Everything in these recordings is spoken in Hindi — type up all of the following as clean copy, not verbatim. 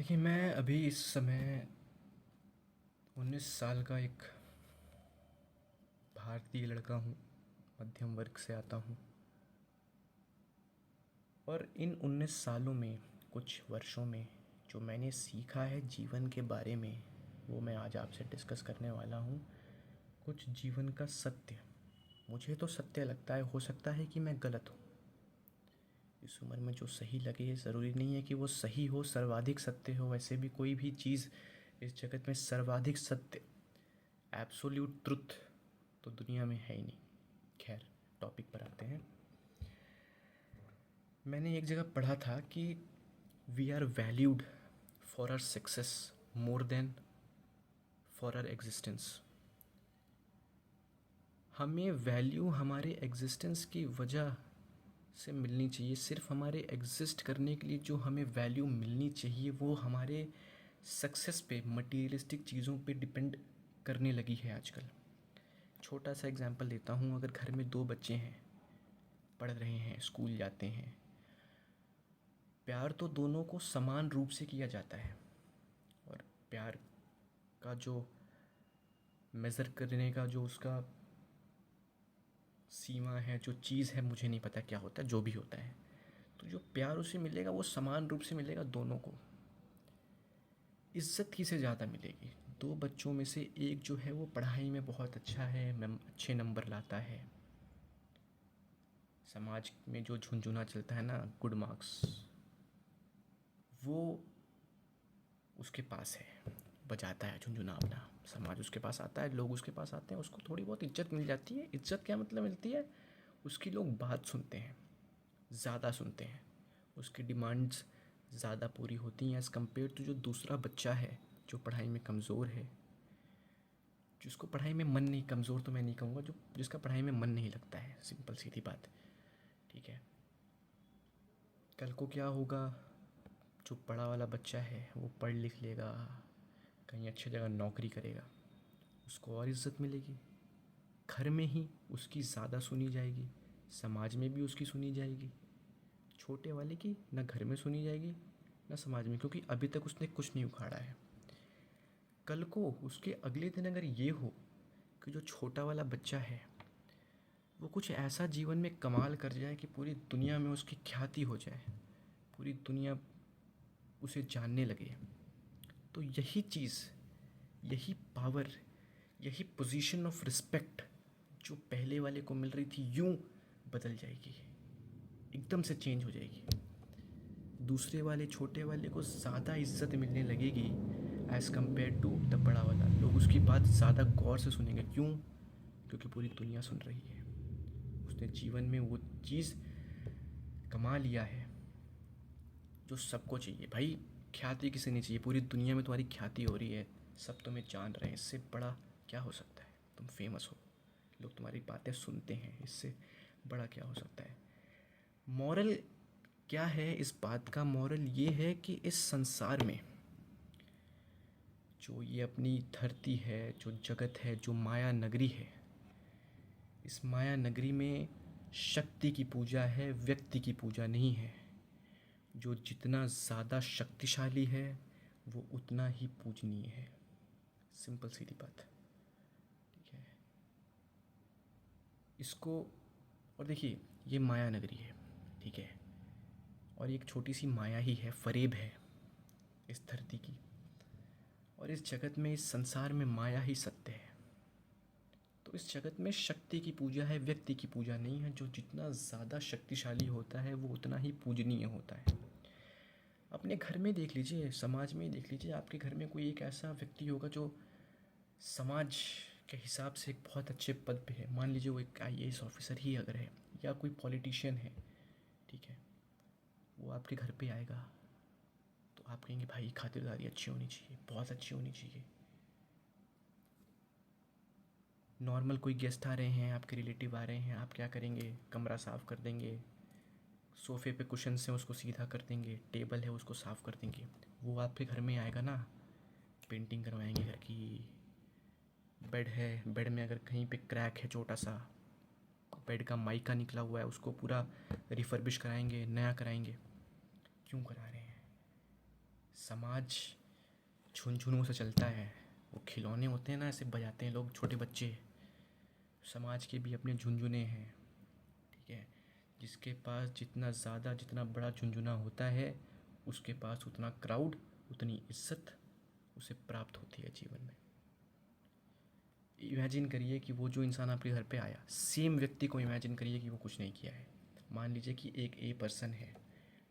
देखिए, मैं अभी इस समय 19 साल का एक भारतीय लड़का हूँ। मध्यम वर्ग से आता हूँ। और इन 19 सालों में, कुछ वर्षों में, जो मैंने सीखा है जीवन के बारे में, वो मैं आज आपसे डिस्कस करने वाला हूँ। कुछ जीवन का सत्य। मुझे तो सत्य लगता है, हो सकता है कि मैं गलत हूँ। इस उम्र में जो सही लगे, ज़रूरी नहीं है कि वो सही हो, सर्वाधिक सत्य हो। वैसे भी कोई भी चीज़ इस जगत में सर्वाधिक सत्य, एब्सोल्यूट ट्रुथ, तो दुनिया में है ही नहीं। खैर, टॉपिक पर आते हैं। मैंने एक जगह पढ़ा था कि we are valued for our success more than for our existence. हमें वैल्यू हमारे एग्जिस्टेंस की वजह से मिलनी चाहिए। सिर्फ हमारे एग्जिस्ट करने के लिए जो हमें वैल्यू मिलनी चाहिए, वो हमारे सक्सेस पे, मटीरियलिस्टिक चीज़ों पे डिपेंड करने लगी है आजकल। छोटा सा एग्जांपल देता हूँ। अगर घर में दो बच्चे हैं, पढ़ रहे हैं, स्कूल जाते हैं, प्यार तो दोनों को समान रूप से किया जाता है। और प्यार का जो मेज़र करने का जो उसका सीमा है, जो चीज़ है, मुझे नहीं पता क्या होता है, जो भी होता है, तो जो प्यार उसे मिलेगा वो समान रूप से मिलेगा दोनों को। इज्जत किसे ज़्यादा मिलेगी? दो बच्चों में से एक जो है वो पढ़ाई में बहुत अच्छा है, अच्छे नंबर लाता है, समाज में जो झुंझुना चलता है ना, गुड मार्क्स, वो उसके पास है, बजाता है झुंझुना अपना, समाज उसके पास आता है, लोग उसके पास आते हैं, उसको थोड़ी बहुत इज्जत मिल जाती है। इज्जत क्या मतलब मिलती है? उसकी लोग बात सुनते हैं, ज़्यादा सुनते हैं, उसकी डिमांड्स ज़्यादा पूरी होती हैं एज़ कम्पेयर टू जो दूसरा बच्चा है जो पढ़ाई में कमज़ोर है, जिसको पढ़ाई में मन नहीं, कमज़ोर तो मैं नहीं कहूँगा, जो जिसका पढ़ाई में मन नहीं लगता है। सिंपल सीधी बात, ठीक है। कल को क्या होगा? जो पढ़ा वाला बच्चा है वो पढ़ लिख लेगा, कहीं अच्छी जगह नौकरी करेगा, उसको और इज़्ज़त मिलेगी। घर में ही उसकी ज़्यादा सुनी जाएगी, समाज में भी उसकी सुनी जाएगी। छोटे वाले की ना घर में सुनी जाएगी ना समाज में, क्योंकि अभी तक उसने कुछ नहीं उखाड़ा है। कल को उसके अगले दिन अगर ये हो कि जो छोटा वाला बच्चा है वो कुछ ऐसा जीवन में कमाल कर जाए कि पूरी दुनिया में उसकी ख्याति हो जाए, पूरी दुनिया उसे जानने लगे, तो यही चीज़, यही पावर, यही पोजीशन ऑफ रिस्पेक्ट जो पहले वाले को मिल रही थी, यूं बदल जाएगी, एकदम से चेंज हो जाएगी। दूसरे वाले, छोटे वाले को ज़्यादा इज्जत मिलने लगेगी एज़ कम्पेयर टू द बड़ा वाला। लोग उसकी बात ज़्यादा गौर से सुनेंगे। क्यों? क्योंकि पूरी दुनिया सुन रही है। उसने जीवन में वो चीज़ कमा लिया है जो सबको चाहिए। भाई, ख्याति किसे नहीं चाहिए? पूरी दुनिया में तुम्हारी ख्याति हो रही है, सब तुम्हें जान रहे हैं, इससे बड़ा क्या हो सकता है? तुम फेमस हो, लोग तुम्हारी बातें सुनते हैं, इससे बड़ा क्या हो सकता है? मॉरल क्या है इस बात का? मॉरल ये है कि इस संसार में जो ये अपनी धरती है, जो जगत है, जो माया नगरी है, इस माया नगरी में शक्ति की पूजा है, व्यक्ति की पूजा नहीं है। जो जितना ज़्यादा शक्तिशाली है वो उतना ही पूजनीय है। सिंपल सीधी बात, ठीक है। इसको, और देखिए, ये माया नगरी है, ठीक है, और एक छोटी सी माया ही है, फरेब है इस धरती की। और इस जगत में, इस संसार में माया ही सत्य है। तो इस जगत में शक्ति की पूजा है, व्यक्ति की पूजा नहीं है। जो जितना ज़्यादा शक्तिशाली होता है वो उतना ही पूजनीय होता है। अपने घर में देख लीजिए, समाज में देख लीजिए, आपके घर में कोई एक ऐसा व्यक्ति होगा जो समाज के हिसाब से एक बहुत अच्छे पद पे है। मान लीजिए वो एक आईएएस ऑफिसर ही अगर है, या कोई पॉलिटिशियन है, ठीक है, वो आपके घर पे आएगा तो आप कहेंगे भाई खातिरदारी अच्छी होनी चाहिए, बहुत अच्छी होनी चाहिए। नॉर्मल कोई गेस्ट आ रहे हैं, आपके रिलेटिव आ रहे हैं, आप क्या करेंगे? कमरा साफ़ कर देंगे, सोफ़े पे कुशन से उसको सीधा कर देंगे, टेबल है उसको साफ़ कर देंगे। वो आपके घर में आएगा ना, पेंटिंग करवाएंगे घर की। बेड है, बेड में अगर कहीं पे क्रैक है छोटा सा, बेड का माइका निकला हुआ है, उसको पूरा रिफर्बिश कराएंगे, नया कराएंगे। क्यों करा रहे हैं? समाज झुनझुनों से चलता है। वो खिलौने होते हैं ना, ऐसे बजाते हैं लोग, छोटे बच्चे। समाज के भी अपने झुनझुने हैं, ठीक है। जिसके पास जितना ज़्यादा, जितना बड़ा झुनझुना होता है, उसके पास उतना क्राउड, उतनी इज्जत उसे प्राप्त होती है जीवन में। इमेजिन करिए कि वो जो इंसान आपके घर पे आया, सेम व्यक्ति को इमेजिन करिए कि वो कुछ नहीं किया है। मान लीजिए कि एक ए पर्सन है,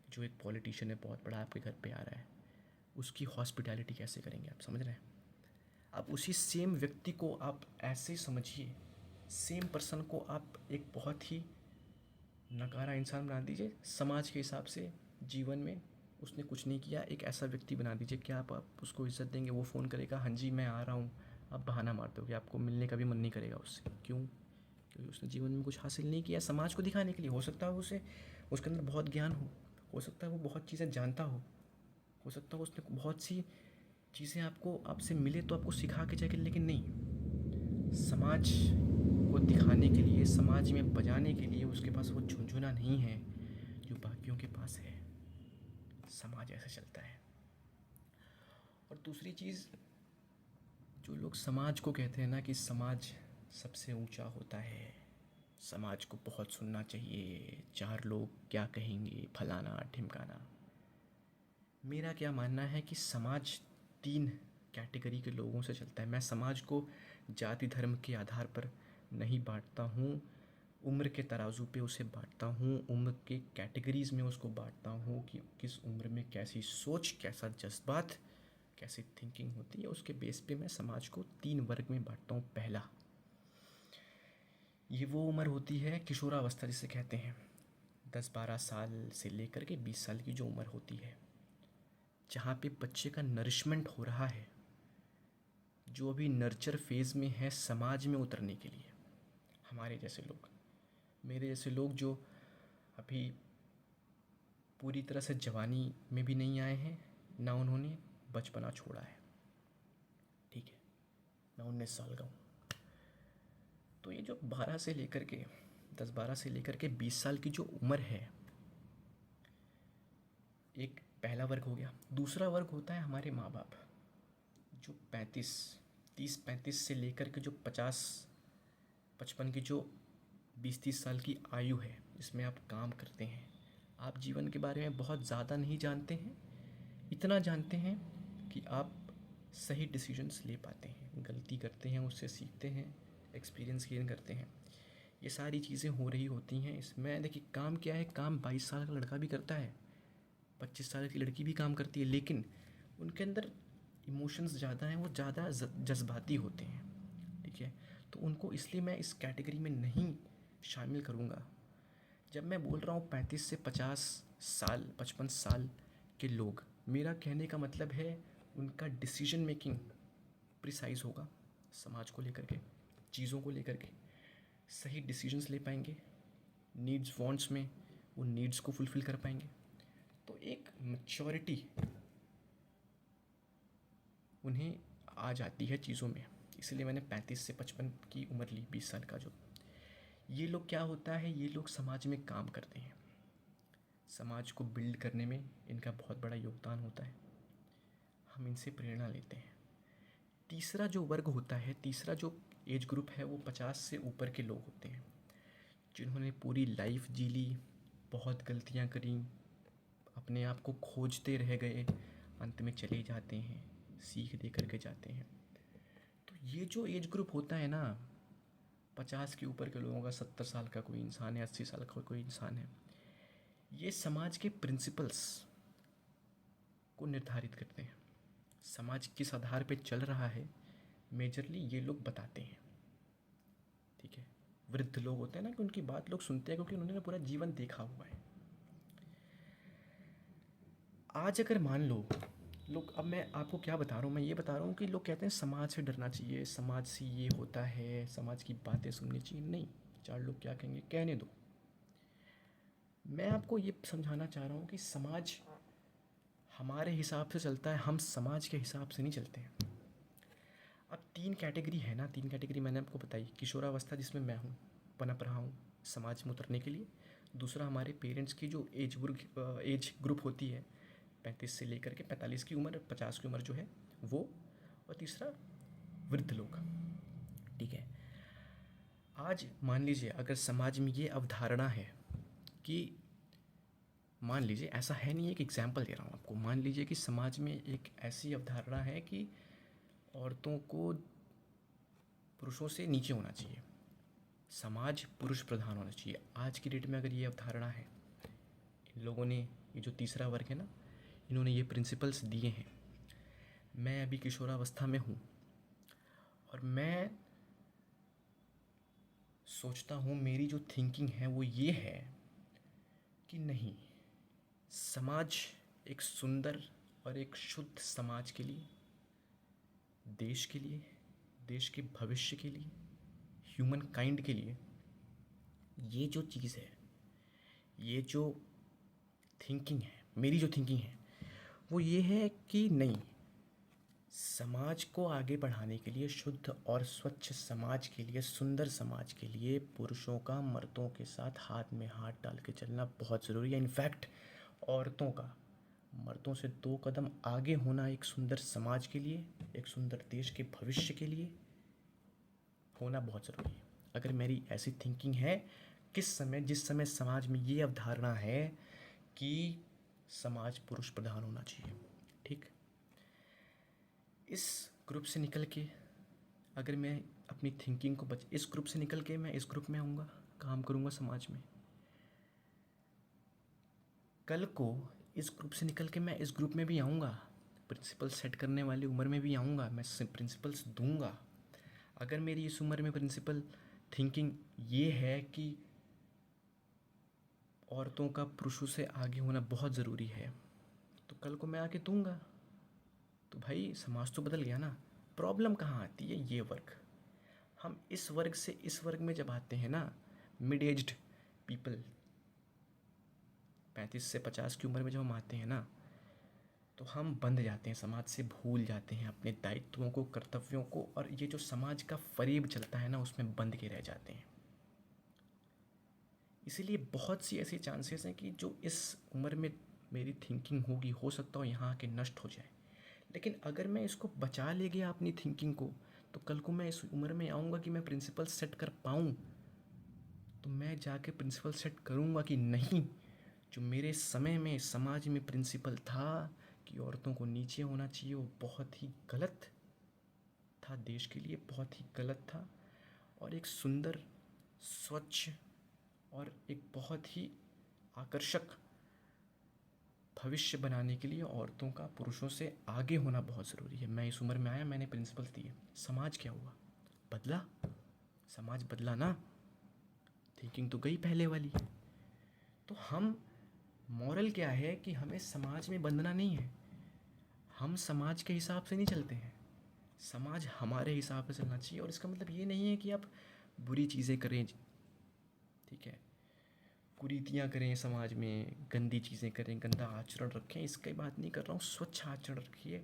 जो एक पॉलिटिशियन है बहुत बड़ा, आपके घर पे आ रहा है। उसकी हॉस्पिटैलिटी कैसे करेंगे आप, समझ रहे हैं? आप उसी सेम व्यक्ति को आप ऐसे समझिए, सेम पर्सन को आप एक बहुत ही नकारा इंसान बना दीजिए समाज के हिसाब से। जीवन में उसने कुछ नहीं किया, एक ऐसा व्यक्ति बना दीजिए। क्या आप उसको इज्जत देंगे? वो फ़ोन करेगा, हाँ जी मैं आ रहा हूँ, आप बहाना मार दोगे, आपको मिलने का भी मन नहीं करेगा उससे। क्यों? क्योंकि उसने जीवन में कुछ हासिल नहीं किया समाज को दिखाने के लिए। हो सकता है उसे, उसके अंदर बहुत ज्ञान हो सकता है वो बहुत चीज़ें जानता हो सकता है उसने बहुत सी चीज़ें आपको, आपसे मिले तो आपको सिखा के जाएगी, लेकिन नहीं, समाज को दिखाने के लिए, समाज में बजाने के लिए उसके पास वो झुनझुना नहीं है जो बाकियों के पास है। समाज ऐसे चलता है। और दूसरी चीज़, जो लोग समाज को कहते हैं ना कि समाज सबसे ऊंचा होता है, समाज को बहुत सुनना चाहिए, चार लोग क्या कहेंगे, फलाना ढिमकाना। मेरा क्या मानना है कि समाज 3 कैटेगरी के लोगों से चलता है। मैं समाज को जाति धर्म के आधार पर नहीं बांटता हूँ, उम्र के तराजू पे उसे बांटता हूँ, उम्र के कैटेगरीज़ में उसको बांटता हूँ कि किस उम्र में कैसी सोच, कैसा जज्बात, कैसी थिंकिंग होती है, उसके बेस पे मैं समाज को 3 वर्ग में बांटता हूँ। पहला, ये वो उम्र होती है किशोरावस्था जिसे कहते हैं, 10-12 साल से लेकर के 20 साल की जो उम्र होती है, जहाँ पे बच्चे का नरिशमेंट हो रहा है, जो अभी नर्चर फेज़ में है समाज में उतरने के लिए। हमारे जैसे लोग, मेरे जैसे लोग जो अभी पूरी तरह से जवानी में भी नहीं आए हैं, ना उन्होंने बचपना छोड़ा है, ठीक है, मैं 19 साल का हूँ। तो ये जो 12 से लेकर के 10-12 से लेकर के 20 साल की जो उम्र है, एक पहला वर्ग हो गया। दूसरा वर्ग होता है हमारे माँ बाप, जो 30-35 से लेकर के जो 50-55 की जो 20-30 साल की आयु है, इसमें आप काम करते हैं। आप जीवन के बारे में बहुत ज़्यादा नहीं जानते हैं, इतना जानते हैं कि आप सही डिसीजंस ले पाते हैं, गलती करते हैं उससे सीखते हैं, एक्सपीरियंस गेन करते हैं। ये सारी चीज़ें हो रही होती हैं इसमें। देखिए काम क्या है, काम 22 साल का लड़का भी करता है, 25 साल की लड़की भी काम करती है, लेकिन उनके अंदर इमोशंस ज़्यादा हैं, वो ज़्यादा जज्बाती होते हैं, ठीक है। तो उनको इसलिए मैं इस कैटेगरी में नहीं शामिल करूँगा। जब मैं बोल रहा हूँ 35 से 50 साल, 55 साल के लोग, मेरा कहने का मतलब है उनका डिसीजन मेकिंग प्रिसाइज होगा, समाज को लेकर के, चीज़ों को लेकर के सही डिसीजंस ले पाएंगे, नीड्स वांट्स में वो नीड्स को फुलफ़िल कर पाएंगे। तो एक मैच्योरिटी उन्हें आ जाती है चीज़ों में। इसलिए मैंने 35 से 55 की उम्र ली, 20 साल का जो। ये लोग क्या होता है, ये लोग समाज में काम करते हैं, समाज को बिल्ड करने में इनका बहुत बड़ा योगदान होता है, हम इनसे प्रेरणा लेते हैं। तीसरा जो वर्ग होता है, तीसरा जो एज ग्रुप है, वो 50 से ऊपर के लोग होते हैं, जिन्होंने पूरी लाइफ जी ली, बहुत गलतियाँ करी, अपने आप को खोजते रह गए, अंत में चले जाते हैं, सीख दे करके जाते हैं। तो ये जो एज ग्रुप होता है ना, 50 के ऊपर के लोगों का, 70 साल का कोई इंसान है, 80 साल का कोई इंसान है, ये समाज के प्रिंसिपल्स को निर्धारित करते हैं। समाज किस आधार पे चल रहा है, मेजरली ये लोग बताते हैं, ठीक है। वृद्ध लोग होते हैं ना, कि उनकी बात लोग सुनते हैं क्योंकि उन्होंने पूरा जीवन देखा हुआ है। आज अगर मान लो लोग, अब मैं आपको क्या बता रहा हूँ, मैं ये बता रहा हूँ कि लोग कहते हैं समाज से डरना चाहिए, समाज से ये होता है, समाज की बातें सुननी चाहिए। नहीं, 4 लोग क्या कहेंगे कहने दो। मैं आपको ये समझाना चाह रहा हूँ कि समाज हमारे हिसाब से चलता है, हम समाज के हिसाब से नहीं चलते हैं। अब 3 कैटेगरी है ना, 3 कैटेगरी मैंने आपको बताई। किशोरावस्था जिसमें मैं हूँ, पनप रहा हूँ समाज में उतरने के लिए। दूसरा हमारे पेरेंट्स की जो एज ग्रुप होती है, 35 से लेकर के 45 की उम्र, 50 की उम्र जो है वो, और तीसरा वृद्ध लोग। ठीक है, आज मान लीजिए अगर समाज में ये अवधारणा है कि, मान लीजिए, ऐसा है नहीं, एक एग्जाम्पल दे रहा हूँ आपको, मान लीजिए कि समाज में एक ऐसी अवधारणा है कि औरतों को पुरुषों से नीचे होना चाहिए, समाज पुरुष प्रधान होना चाहिए। आज की डेट में अगर ये अवधारणा है, इन लोगों ने, ये जो तीसरा वर्ग है ना, इन्होंने ये प्रिंसिपल्स दिए हैं। मैं अभी किशोरावस्था में हूँ और मैं सोचता हूँ, मेरी जो थिंकिंग है वो ये है कि नहीं, समाज एक सुंदर और एक शुद्ध समाज के लिए, देश के लिए, देश के भविष्य के लिए, ह्यूमन काइंड के लिए, ये जो चीज़ है, ये जो थिंकिंग है, मेरी जो थिंकिंग है वो ये है कि नहीं, समाज को आगे बढ़ाने के लिए, शुद्ध और स्वच्छ समाज के लिए, सुंदर समाज के लिए पुरुषों का मर्दों के साथ हाथ में हाथ डाल के चलना बहुत ज़रूरी है। इनफैक्ट औरतों का मर्दों से 2 कदम आगे होना एक सुंदर समाज के लिए, एक सुंदर देश के भविष्य के लिए होना बहुत ज़रूरी है। अगर मेरी ऐसी थिंकिंग है, किस समय, जिस समय समाज में ये अवधारणा है कि समाज पुरुष प्रधान होना चाहिए, ठीक, इस ग्रुप से निकल के अगर मैं अपनी थिंकिंग को इस ग्रुप से निकल के मैं इस ग्रुप में आऊँगा, काम करूँगा समाज में, कल को इस ग्रुप से निकल के मैं इस ग्रुप में भी आऊँगा, प्रिंसिपल सेट करने वाली उम्र में भी आऊँगा, मैं प्रिंसिपल्स दूंगा। अगर मेरी इस उम्र में प्रिंसिपल थिंकिंग ये है कि औरतों का पुरुषों से आगे होना बहुत ज़रूरी है, तो कल को मैं आके दूंगा, तो भाई समाज तो बदल गया ना। प्रॉब्लम कहाँ आती है? ये वर्ग, हम इस वर्ग से इस वर्ग में जब आते हैं ना, मिड एज्ड पीपल, 35 से 50 की उम्र में जब हम आते हैं ना, तो हम बंध जाते हैं, समाज से भूल जाते हैं अपने दायित्वों को, कर्तव्यों को, और ये जो समाज का फरेब चलता है ना, उसमें बंध के रह जाते हैं। इसीलिए बहुत सी ऐसी चांसेस हैं कि जो इस उम्र में मेरी थिंकिंग होगी, हो सकता हो यहाँ आके नष्ट हो जाए। लेकिन अगर मैं इसको बचा ले गया अपनी थिंकिंग को, तो कल को मैं इस उम्र में आऊँगा कि मैं प्रिंसिपल सेट कर पाऊँ, तो मैं जाके प्रिंसिपल सेट करूँगा कि नहीं, जो मेरे समय में समाज में प्रिंसिपल था कि औरतों को नीचे होना चाहिए, वो बहुत ही गलत था, देश के लिए बहुत ही गलत था, और एक सुंदर, स्वच्छ और एक बहुत ही आकर्षक भविष्य बनाने के लिए औरतों का पुरुषों से आगे होना बहुत ज़रूरी है। मैं इस उम्र में आया, मैंने प्रिंसिपल्स दिए, समाज क्या हुआ? बदला, समाज बदला ना, थिंकिंग तो गई पहले वाली। तो हम, मॉरल क्या है कि हमें समाज में बंधना नहीं है, हम समाज के हिसाब से नहीं चलते हैं, समाज हमारे हिसाब से चलना चाहिए। और इसका मतलब ये नहीं है कि आप बुरी चीज़ें करें, ठीक है, कुरीतियाँ करें, समाज में गंदी चीज़ें करें, गंदा आचरण रखें, इसकी बात नहीं कर रहा हूँ। स्वच्छ आचरण रखिए,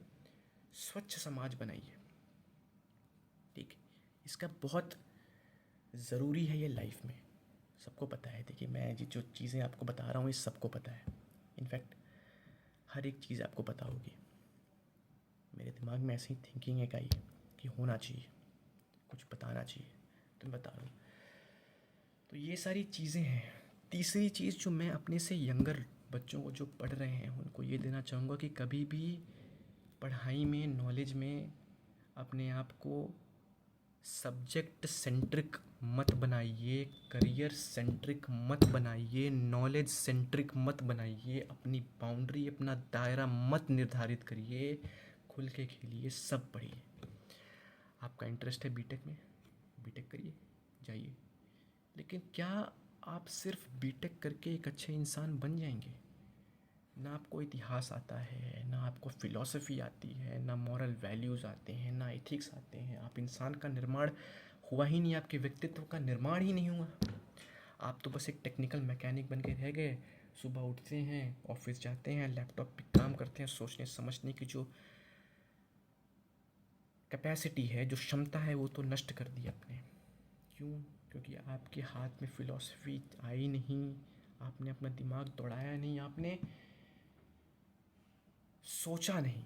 स्वच्छ समाज बनाइए, ठीक, इसका बहुत ज़रूरी है ये लाइफ में, सबको पता है। देखिए, मैं जो चीज़ें आपको बता रहा हूँ ये सबको पता है, इनफैक्ट हर एक चीज़ आपको पता होगी। मेरे दिमाग में ऐसी थिंकिंग है कि होना चाहिए, कुछ बताना चाहिए, तो मैं बता रहा हूँ। तो ये सारी चीज़ें हैं। तीसरी चीज़ जो मैं अपने से यंगर बच्चों को जो पढ़ रहे हैं उनको ये देना चाहूँगा कि कभी भी पढ़ाई में, नॉलेज में अपने आप को सब्जेक्ट सेंट्रिक मत बनाइए, करियर सेंट्रिक मत बनाइए, नॉलेज सेंट्रिक मत बनाइए, अपनी बाउंड्री, अपना दायरा मत निर्धारित करिए, खुल के खेलिए, सब पढ़िए। आपका इंटरेस्ट है बीटेक में, बीटेक करिए, जाइए, लेकिन क्या आप सिर्फ बीटेक करके एक अच्छे इंसान बन जाएंगे? ना आपको इतिहास आता है, ना आपको फ़िलॉसफी आती है, ना मॉरल वैल्यूज़ आते हैं, ना एथिक्स आते हैं, आप इंसान का निर्माण हुआ ही नहीं, आपके व्यक्तित्व का निर्माण ही नहीं हुआ। आप तो बस एक टेक्निकल मैकेनिक बन के रह गए। सुबह उठते हैं, ऑफिस जाते हैं, लैपटॉप पे काम करते हैं, सोचने समझने की जो कैपेसिटी है, जो क्षमता है, वो तो नष्ट कर दी आपने। क्यों? क्योंकि आपके हाथ में फ़िलॉसफी आई नहीं, आपने अपना दिमाग दौड़ाया नहीं, आपने सोचा नहीं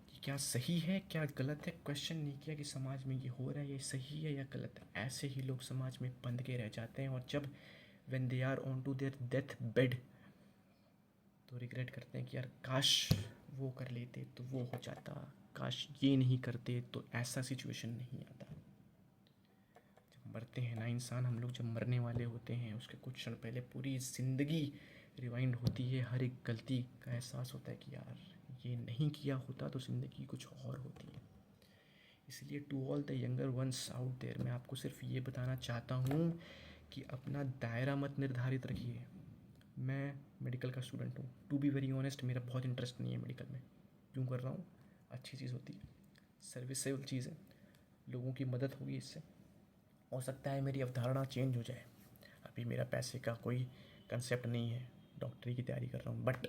कि क्या सही है क्या गलत है, क्वेश्चन नहीं किया कि समाज में ये हो रहा है ये सही है या गलत है। ऐसे ही लोग समाज में बंध के रह जाते हैं और जब when they are on to their death bed तो रिग्रेट करते हैं कि यार काश वो कर लेते तो वो हो जाता, काश ये नहीं करते तो ऐसा सिचुएशन नहीं आता। जब मरते हैं ना इंसान, हम लोग जब मरने वाले होते हैं उसके कुछ क्षण पहले पूरी ज़िंदगी रिवाइंड होती है, हर एक गलती का एहसास होता है कि यार ये नहीं किया होता तो ज़िंदगी कुछ और होती है। इसलिए to all the younger ones out there, मैं आपको सिर्फ ये बताना चाहता हूँ कि अपना दायरा मत निर्धारित रखिए। मैं मेडिकल का स्टूडेंट हूँ, टू बी वेरी ऑनेस्ट मेरा बहुत इंटरेस्ट नहीं है मेडिकल में। क्यों कर रहा हूँ, अच्छी चीज़ होती है, सर्विसेबल चीज़ है, लोगों की मदद होगी इससे। हो सकता है मेरी अवधारणा चेंज हो जाए, अभी मेरा पैसे का कोई कंसेप्ट नहीं है, डॉक्टरी की तैयारी कर रहा हूँ। बट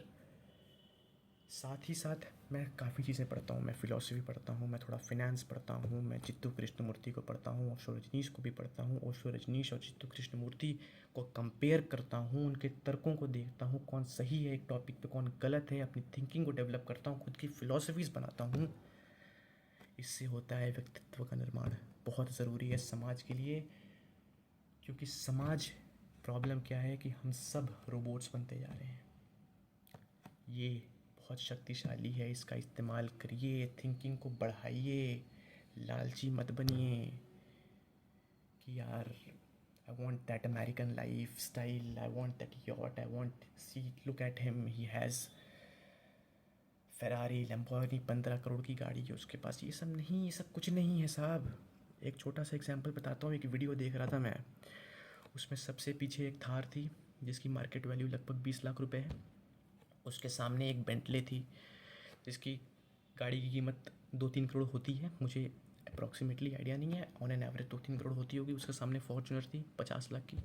साथ ही साथ मैं काफ़ी चीज़ें पढ़ता हूँ, मैं फ़िलॉसफी पढ़ता हूँ, मैं थोड़ा फिनेंस पढ़ता हूँ, मैं चित्तू कृष्णमूर्ति को पढ़ता हूँ, ओशो रजनीश को भी पढ़ता हूँ। ओशो रजनीश और चित्तू कृष्णमूर्ति को कंपेयर करता हूँ, उनके तर्कों को देखता हूँ कौन सही है एक टॉपिक पे कौन गलत है, अपनी थिंकिंग को डेवलप करता हूँ, खुद की फ़िलॉसफीज़ बनाता हूँ। इससे होता है व्यक्तित्व का निर्माण, बहुत ज़रूरी है समाज के लिए। क्योंकि समाज, प्रॉब्लम क्या है कि हम सब रोबोट्स बनते जा रहे हैं। ये बहुत शक्तिशाली है, इसका इस्तेमाल करिए, थिंकिंग को बढ़ाइए, लालची मत बनिए कि यार I want that American life style, I want that yacht, I want see look at him he has Ferrari Lamborghini, 15 crore की गाड़ी है उसके पास। ये सब नहीं, ये सब कुछ नहीं है साहब। एक छोटा सा एग्जांपल बताता हूँ, एक वीडियो देख रहा था मैं, उसमें सबसे पीछे एक थार थी जिसकी मार्केट वैल्यू लगभग 20 लाख रुपए है। उसके सामने एक बेंटले थी जिसकी गाड़ी की कीमत 2-3 करोड़ होती है, मुझे अप्रॉक्सीमेटली आइडिया नहीं है, ऑन एन एवरेज 2-3 करोड़ होती होगी। उसके सामने फॉर्चुनर थी 50 लाख की।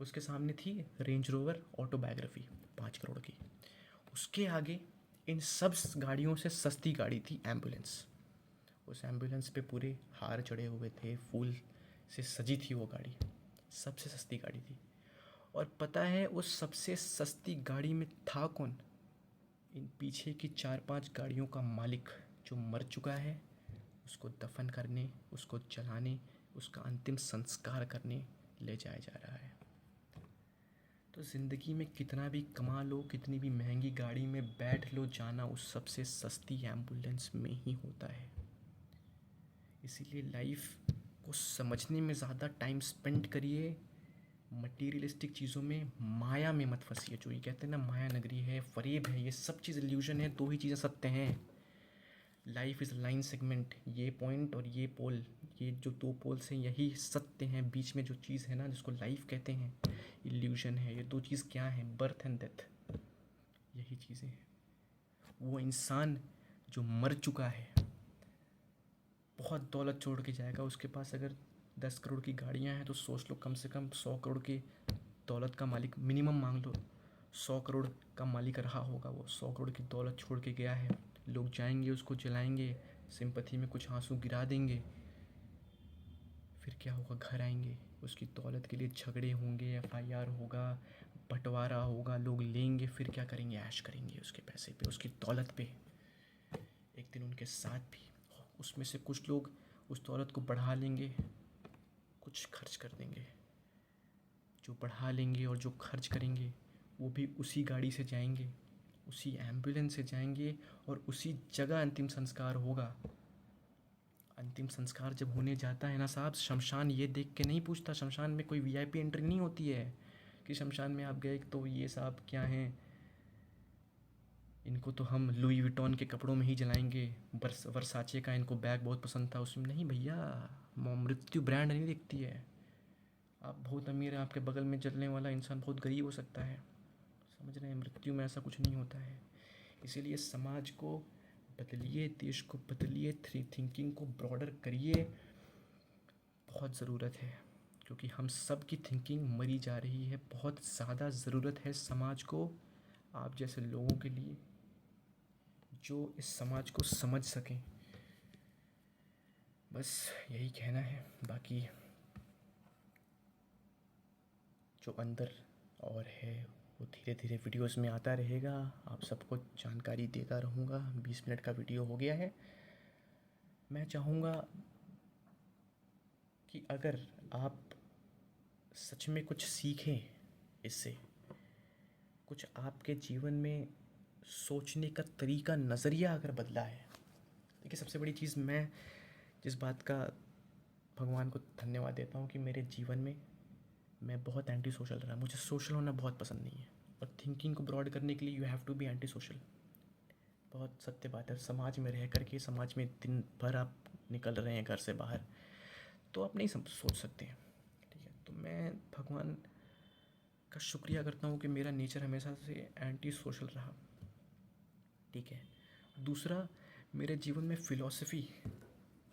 उसके सामने थी रेंज रोवर ऑटोबायोग्राफी 5 करोड़ की। उसके आगे इन सब गाड़ियों से सस्ती गाड़ी थी एम्बुलेंस। उस एम्बुलेंस पे पूरे हार चढ़े हुए थे, फूल से सजी थी वो गाड़ी, सबसे सस्ती गाड़ी थी। और पता है उस सबसे सस्ती गाड़ी में था कौन? इन पीछे की 4-5 गाड़ियों का मालिक जो मर चुका है, उसको दफन करने, उसको जलाने, उसका अंतिम संस्कार करने ले जाया जा रहा है। तो ज़िंदगी में कितना भी कमा लो, कितनी भी महंगी गाड़ी में बैठ लो, जाना उस सबसे सस्ती एम्बुलेंस में ही होता है। इसीलिए लाइफ को समझने में ज़्यादा टाइम स्पेंड करिए, मटीरियलिस्टिक चीज़ों में, माया में मत फंसिए। जो ये कहते हैं ना माया नगरी है, फरेब है, ये सब चीज़ इल्यूजन है, दो ही चीज़ें सत्य हैं। लाइफ इज़ लाइन सेगमेंट, ये पॉइंट और ये पोल, ये जो दो पोल्स हैं यही सत्य हैं। बीच में जो चीज़ है ना जिसको लाइफ कहते हैं, इल्यूजन है। ये दो चीज़ क्या है? बर्थ एंड डेथ, यही चीज़ें हैं। वो इंसान जो मर चुका है बहुत दौलत छोड़ के जाएगा, उसके पास अगर 10 करोड़ की गाड़ियाँ हैं तो सोच लो कम से कम 100 करोड़ की दौलत का मालिक मिनिमम मांग लो, 100 करोड़ का मालिक रहा होगा। वो 100 करोड़ की दौलत छोड़ के गया है, लोग जाएंगे उसको जलाएंगे, सिंपथी में कुछ आंसू गिरा देंगे, फिर क्या होगा? घर आएंगे, उसकी दौलत के लिए झगड़े होंगे, FIR होगा, बंटवारा होगा, लोग लेंगे, फिर क्या करेंगे? ऐश करेंगे उसके पैसे पे, उसकी दौलत पे। एक दिन उनके साथ भी उसमें से कुछ लोग उस दौलत को बढ़ा लेंगे, कुछ खर्च कर देंगे। जो बढ़ा लेंगे और जो खर्च करेंगे वो भी उसी गाड़ी से जाएंगे, उसी एम्बुलेंस से जाएंगे और उसी जगह अंतिम संस्कार होगा। अंतिम संस्कार जब होने जाता है ना साहब, शमशान ये देख के नहीं पूछता, शमशान में कोई VIP एंट्री नहीं होती है कि शमशान में आप गए तो ये साहब क्या हैं, इनको तो हम लुई विटॉन के कपड़ों में ही जलाएंगे, वर्साचे का इनको बैग बहुत पसंद था उसमें। नहीं भैया, मृत्यु ब्रांड नहीं दिखती है। आप बहुत अमीर हैं, आपके बगल में जलने वाला इंसान बहुत गरीब हो सकता है, समझ रहे हैं? मृत्यु में ऐसा कुछ नहीं होता है। इसीलिए समाज को बदलिए, देश को बदलिए, थिंकिंग को ब्रॉडर करिए, बहुत ज़रूरत है। क्योंकि हम सब की थिंकिंग मरी जा रही है, बहुत ज़्यादा ज़रूरत है समाज को, आप जैसे लोगों के लिए जो इस समाज को समझ सकें। बस यही कहना है। बाकी जो अंदर और है वो धीरे धीरे वीडियोस में आता रहेगा, आप सबको जानकारी देता रहूँगा। 20 मिनट का वीडियो हो गया है। मैं चाहूँगा कि अगर आप सच में कुछ सीखें इससे, कुछ आपके जीवन में सोचने का तरीका, नज़रिया अगर बदला है। देखिए, सबसे बड़ी चीज़ मैं जिस बात का भगवान को धन्यवाद देता हूँ कि मेरे जीवन में मैं बहुत एंटी सोशल रहा। मुझे सोशल होना बहुत पसंद नहीं है, और थिंकिंग को ब्रॉड करने के लिए you have to be anti social. बहुत सत्य बात है। समाज में रह करके, समाज में दिन भर आप निकल रहे हैं घर से बाहर, तो आप नहीं सोच सकते हैं। ठीक है, तो मैं भगवान का शुक्रिया करता हूँ कि मेरा नेचर हमेशा से एंटी सोशल रहा। ठीक है। दूसरा, मेरे जीवन में फ़िलॉसफ़ी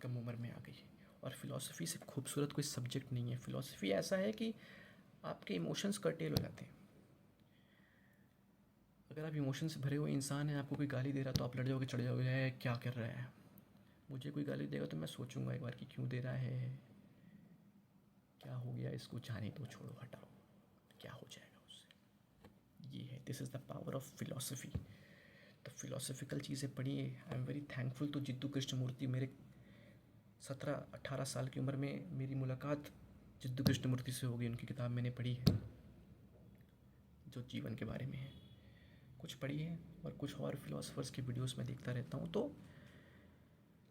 कम उम्र में आ गई, और फ़िलॉसफ़ी से खूबसूरत कोई सब्जेक्ट नहीं है। फ़िलॉसफ़ी ऐसा है कि आपके इमोशंस कर्टेल हो जाते हैं। अगर आप इमोशन से भरे हुए इंसान हैं, आपको कोई गाली दे रहा तो आप लड़ जाओगे, चढ़ जाओगे, है क्या कर रहा है। मुझे कोई गाली देगा तो मैं सोचूंगा एक बार कि क्यों दे रहा है, क्या हो गया इसको, जाने दो, छोड़ो, हटाओ, क्या हो जाएगा उससे। ये है, this is the power of philosophy. तो फिलोसफिकल चीज़ें पढ़िए। I am very thankful to Jiddu Krishnamurti. मेरे 17-18 साल की उम्र में मेरी मुलाकात जिद्दू कृष्णमूर्ति से हो गई। उनकी किताब मैंने पढ़ी है जो जीवन के बारे में है। कुछ पढ़ी है, और कुछ और फिलोसफर्स की वीडियोस में देखता रहता हूँ। तो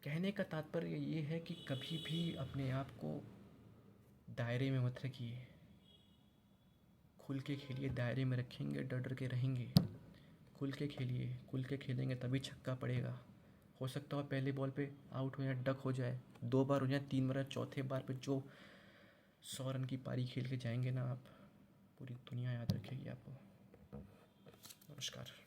कहने का तात्पर्य ये है कि कभी भी अपने आप को दायरे में मत रखिए, खुल के खेलिए। दायरे में रखेंगे, डर डर के रहेंगे। खुल के खेलिए, खुल के खेलेंगे तभी छक्का पड़ेगा। हो सकता हो पहले बॉल पे आउट हो जाए, डक हो जाए, 2 बार हो जाए, 3 बार, चौथे बार पे जो 100 रन की पारी खेल के जाएंगे ना आप, पूरी दुनिया याद रखेगी आपको। नमस्कार।